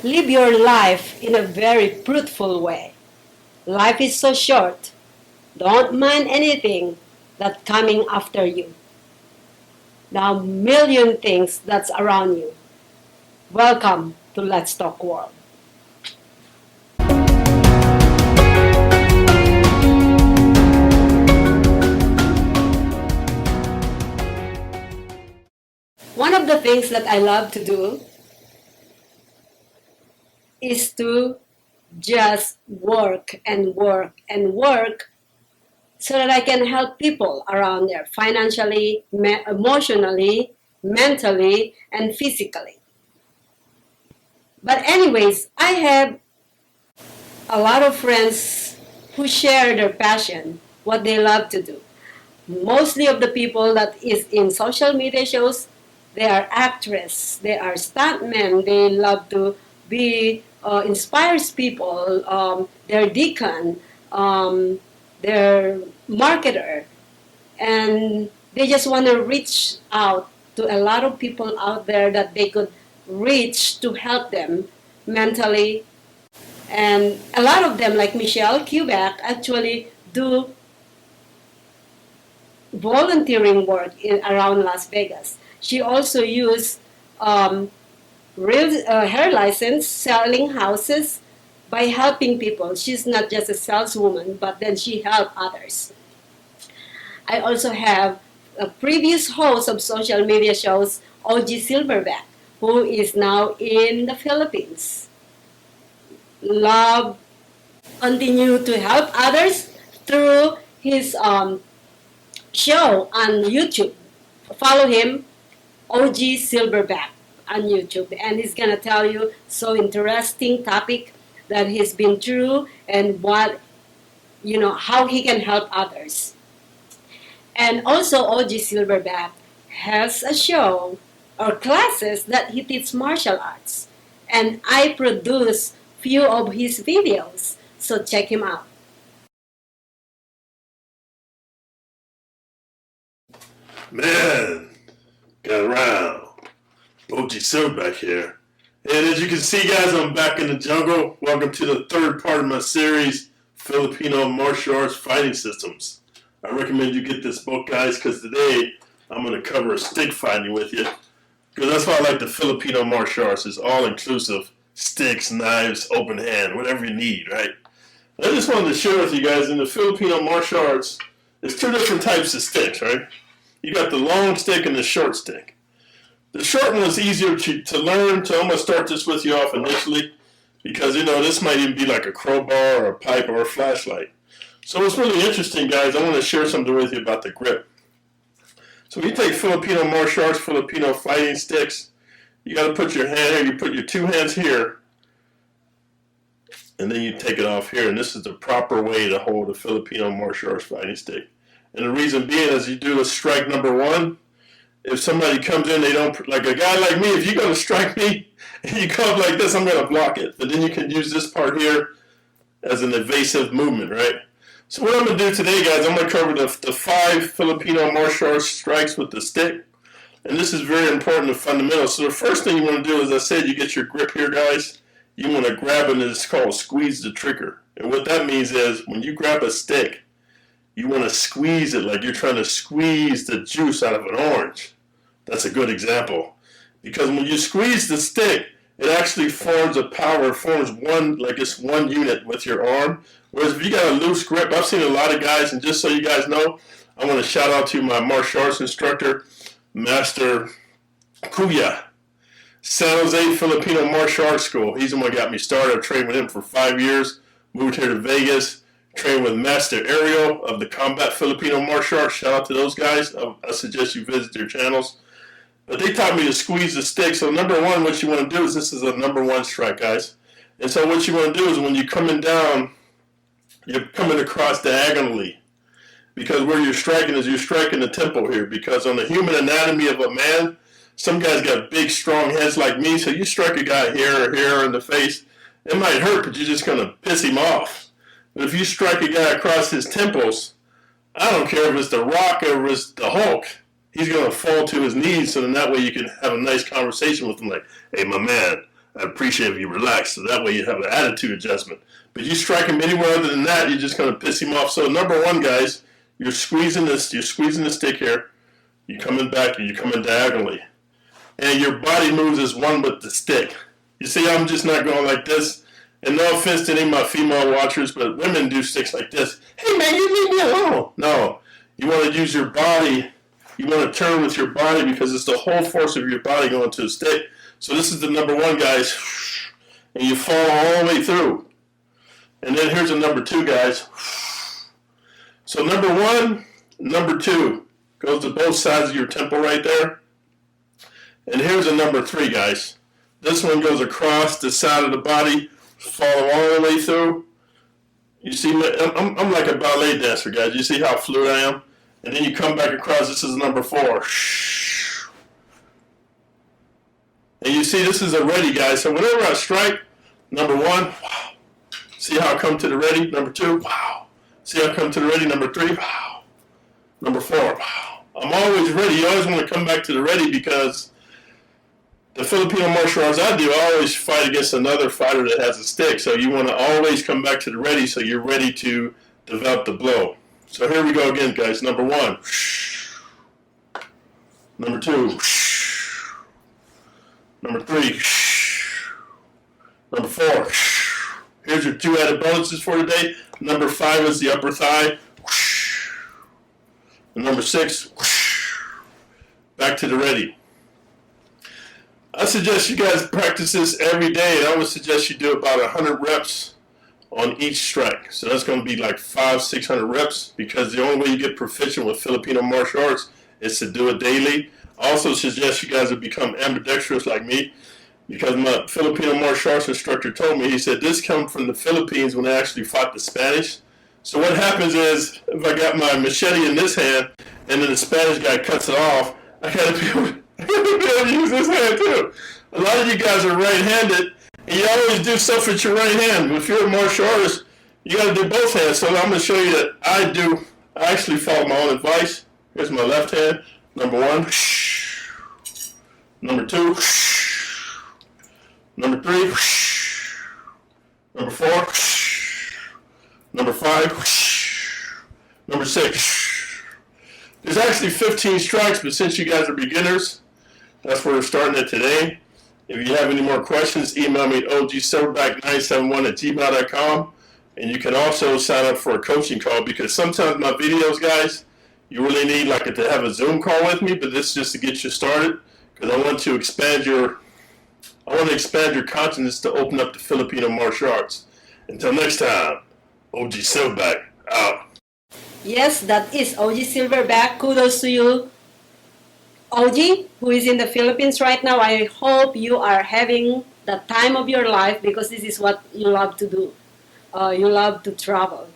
Live your life in a very fruitful way. Life is so short. Don't mind anything that's coming after you. The million things that's around you. Welcome to Let's Talk World. One of the things that I love to do is to just work and work and work so that I can help people around there financially, emotionally, mentally, and physically. But anyways, I have a lot of friends who share their passion, what they love to do. Mostly of the people that is in social media shows, they are actresses, they are stuntmen, they love to be inspires people, they're deacon, they're marketer, and they just want to reach out to a lot of people out there that they could reach to help them mentally. And a lot of them, like Michelle Quebec, actually do volunteering work around Las Vegas. She also used real her license selling houses by helping people. She's not just a saleswoman, but then she helped others. I also have a previous host of social media shows, OG Silverback, who is now in the Philippines. Love continue to help others through his show on YouTube. Follow him, OG Silverback, on YouTube, and he's gonna tell you so interesting topic that he's been through and what how he can help others. And also, OG Silverback has a show or classes that he teaches martial arts, and I produce few of his videos. So check him out. Man, got around. OG Silverback here. And as you can see, guys, I'm back in the jungle. Welcome to the third part of my series, Filipino Martial Arts Fighting Systems. I recommend you get this book, guys, because today I'm going to cover stick fighting with you. Because that's why I like the Filipino martial arts. It's all-inclusive. Sticks, knives, open hand, whatever you need, right? I just wanted to share with you guys, in the Filipino martial arts, there's two different types of sticks, right? You got the long stick and the short stick. The short one is easier to learn, so I'm going to start this with you off initially because, this might even be like a crowbar or a pipe or a flashlight. So what's really interesting, guys, I want to share something with you about the grip. So when you take Filipino martial arts, Filipino fighting sticks, you got to put your hand here, you put your two hands here, and then you take it off here, and this is the proper way to hold a Filipino martial arts fighting stick. And the reason being is you do a strike number one. If somebody comes in, they don't, like a guy like me, if you're going to strike me and you come like this, I'm going to block it. But then you can use this part here as an evasive movement, right? So what I'm going to do today, guys, I'm going to cover the 5 Filipino martial arts strikes with the stick. And this is very important and fundamental. So the first thing you want to do, as I said, you get your grip here, guys. You want to grab it, and it's called squeeze the trigger. And what that means is when you grab a stick, you want to squeeze it like you're trying to squeeze the juice out of an orange. That's a good example. Because when you squeeze the stick, it actually forms a power, forms one, like it's one unit with your arm. Whereas if you got a loose grip, I've seen a lot of guys, and just so you guys know, I want to shout out to my martial arts instructor, Master Kuya, San Jose Filipino Martial Arts School. He's the one that got me started. I trained with him for 5 years, moved here to Vegas, trained with Master Ariel of the Combat Filipino Martial Arts. Shout out to those guys. I suggest you visit their channels. But they taught me to squeeze the stick. So number one, what you want to do is, this is a number one strike, guys. And so what you want to do is when you're coming down, you're coming across diagonally. Because where you're striking is you're striking the temple here. Because on the human anatomy of a man, some guys got big, strong heads like me. So you strike a guy here or here in the face, it might hurt, but you're just going to piss him off. But if you strike a guy across his temples, I don't care if it's the Rock or if it's the Hulk, he's going to fall to his knees, so then that way you can have a nice conversation with him like, hey, my man, I'd appreciate if you relax, so that way you have an attitude adjustment. But you strike him anywhere other than that, you're just going to piss him off. So number one, guys, you're squeezing the stick here. You're coming back and you're coming diagonally. And your body moves as one with the stick. You see, I'm just not going like this. And no offense to any of my female watchers, but women do sticks like this. Hey man, you leave me alone. No, you want to use your body. You want to turn with your body because it's the whole force of your body going to the stick. So this is the number one, guys. And you fall all the way through. And then here's a number two, guys. So number one, number two goes to both sides of your temple right there. And here's a number three, guys. This one goes across the side of the body, fall all the way through. You see, I'm like a ballet dancer, guys. You see how fluid I am? And then you come back across. This is number four. And you see, this is a ready, guys. So whenever I strike, number one, wow. See how I come to the ready? Number two, wow. See how I come to the ready? Number three, wow. Number four, wow. I'm always ready. You always want to come back to the ready because the Filipino martial arts I do, I always fight against another fighter that has a stick. So you want to always come back to the ready so you're ready to develop the blow. So here we go again, guys. Number one. Number two. Number three. Number four. Here's your two added bonuses for today. Number five is the upper thigh. And number six, back to the ready. I suggest you guys practice this every day, and I would suggest you do about 100 reps on each strike. So that's going to be like 500-600 reps, because the only way you get proficient with Filipino martial arts is to do it daily. I also suggest you guys would become ambidextrous like me, because my Filipino martial arts instructor told me, he said, this comes from the Philippines when they actually fought the Spanish. So what happens is, if I got my machete in this hand, and then the Spanish guy cuts it off, I got to be able to use this hand too. A lot of you guys are right-handed, and you always do stuff with your right hand. If you're a martial artist, you got to do both hands. So I'm going to show you that I actually follow my own advice. Here's my left hand. Number one. Number two. Number three. Number four. Number five. Number six. There's actually 15 strikes, but since you guys are beginners, that's where we're starting it today. If you have any more questions, email me at ogsilverback971@gmail.com. And you can also sign up for a coaching call, because sometimes my videos, guys, you really need to have a Zoom call with me, but this is just to get you started, because I want to expand your consciousness to open up the Filipino martial arts. Until next time, OG Silverback out. Yes, that is OG Silverback. Kudos to you, OG, who is in the Philippines right now. I hope you are having the time of your life, because this is what you love to do. You love to travel,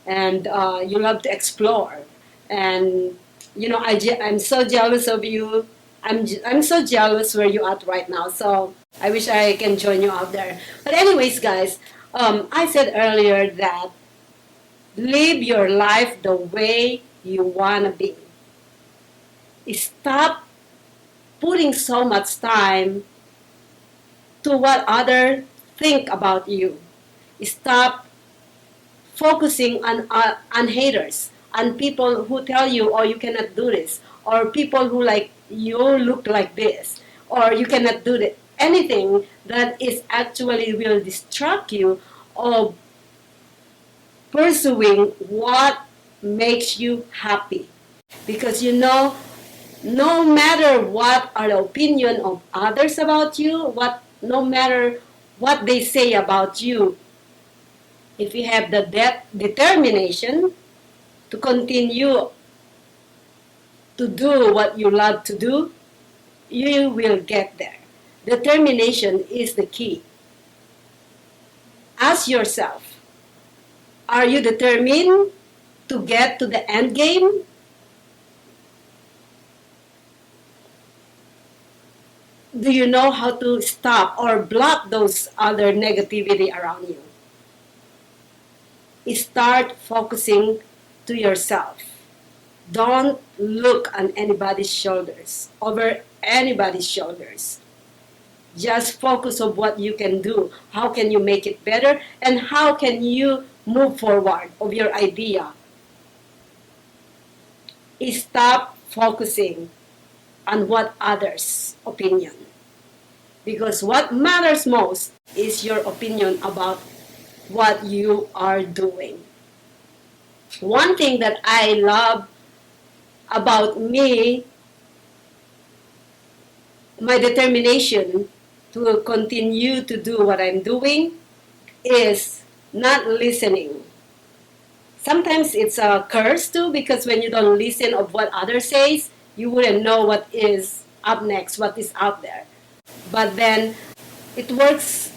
and you love to explore. And I'm so jealous of you. I'm so jealous where you're at right now. So I wish I can join you out there. But anyways, guys, I said earlier that live your life the way you want to be. Stop putting so much time to what others think about you. Stop focusing on haters, on people who tell you, oh, you cannot do this, or people who you look like this, or you cannot do this. Anything that is actually will distract you of pursuing what makes you happy. Because no matter what are the opinion of others about you, no matter what they say about you, if you have the determination to continue to do what you love to do, you will get there. Determination is the key. Ask yourself, are you determined to get to the end game? Do you know how to stop or block those other negativity around you? Start focusing to yourself. Don't look on anybody's shoulders, over anybody's shoulders. Just focus on what you can do. How can you make it better? And how can you move forward of your idea? Stop focusing on what others' opinion. Because what matters most is your opinion about what you are doing. One thing that I love about me, my determination to continue to do what I'm doing, is not listening. Sometimes it's a curse too, because when you don't listen of what others says, you wouldn't know what is up next, what is out there. But then it works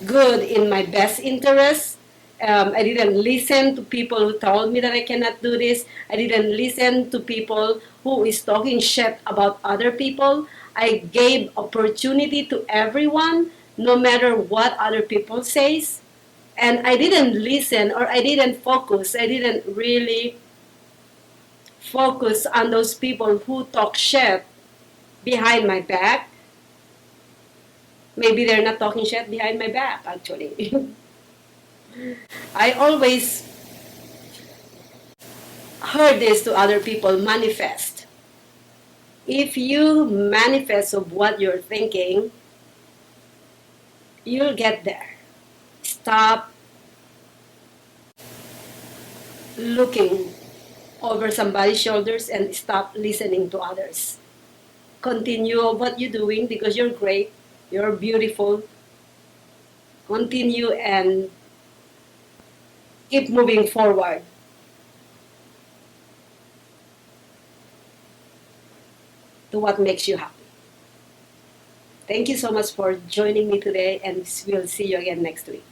good in my best interest. I didn't listen to people who told me that I cannot do this. I didn't listen to people who is talking shit about other people. I gave opportunity to everyone, no matter what other people says. And I didn't listen, or I didn't focus. I didn't really focus on those people who talk shit behind my back. Maybe they're not talking shit behind my back, actually. I always heard this to other people: manifest. If you manifest of what you're thinking, you'll get there. Stop looking over somebody's shoulders and stop listening to others. Continue what you're doing because you're great, you're beautiful. Continue and keep moving forward to what makes you happy. Thank you so much for joining me today, and we'll see you again next week.